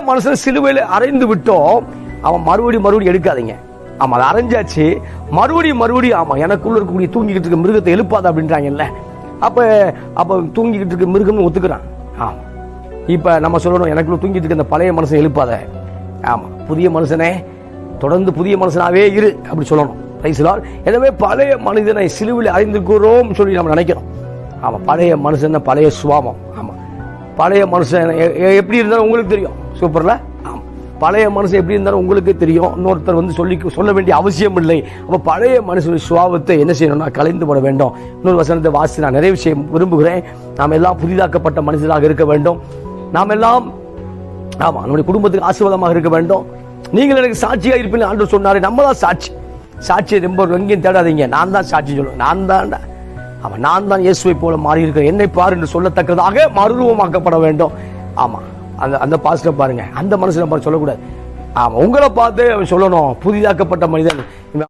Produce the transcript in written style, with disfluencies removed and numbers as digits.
மனுஷன் சிலுவையில் அறைந்து விட்டோம், அவன் மறுபடியும் எடுக்காதீங்க. ஆமா, அதை அரைஞ்சாச்சு, மறுபடியும் ஆமா எனக்குள்ள இருக்கக்கூடிய தூங்கிக்கிட்டு இருக்க மிருகத்தை எழுப்பாத அப்படின்றாங்கல்ல. அப்ப தூங்கிக்கிட்டு இருக்க மிருகம்னு ஒத்துக்கிறான். ஆமா, இப்ப நம்ம சொல்லணும், எனக்குள்ள தூங்கிட்டு இருக்க அந்த பழைய மனுஷன் எழுப்பாத. ஆமா, புதிய மனுஷனே தொடர்ந்து புதிய மனுஷனாவே இரு அப்படி சொல்லணும். எனவே பழைய மனிதனை சிலுவையில் அறைந்திருக்கிறோம் சொல்லி நம்ம நினைக்கிறோம். ஆமா, பழைய மனுஷன் பழைய சுவாபம். ஆமா, பழைய மனுஷன் எப்படி இருந்தாலும் உங்களுக்கு தெரியும். சூப்பர்ல. ஆமா, பழைய மனுஷன் எப்படி இருந்தாலும் உங்களுக்கு தெரியும், இன்னொருத்தர் வந்து சொல்ல வேண்டிய அவசியம் இல்லை. அப்ப பழைய மனுஷனுடைய சுவாபத்தை என்ன செய்யணும்னா கலைந்து போட வேண்டும். இன்னொரு வசனத்தை வாசி நான் நிறைய விஷயம் விரும்புகிறேன். நாம் எல்லாம் புதிதாக்கப்பட்ட மனுஷராக இருக்க வேண்டும். நாம் எல்லாம் ஆமா நம்முடைய குடும்பத்துக்கு ஆசீர்வாதமாக இருக்க வேண்டும். நீங்கள் எனக்கு சாட்சியா இருப்பீங்க ஆண்டவர் சொன்னாரு. நம்ம தான் சாட்சியை ரொம்ப எங்கேயும் தேடாதீங்க. நான் தான் சாட்சி சொல்லுவேன். நான் தான் இயேசுவை போல மாறி இருக்கிறேன், என்னை பாரு என்று சொல்லத்தக்கதாக மறுரூபமாக்கப்பட வேண்டும். ஆமா, அந்த பாஸ்டர் பாருங்க, அந்த மனுஷனை பாரு சொல்லக்கூடாது. ஆமா, உங்களை பார்த்து அவன் சொல்லணும் புதிதாக்கப்பட்ட மனிதன்.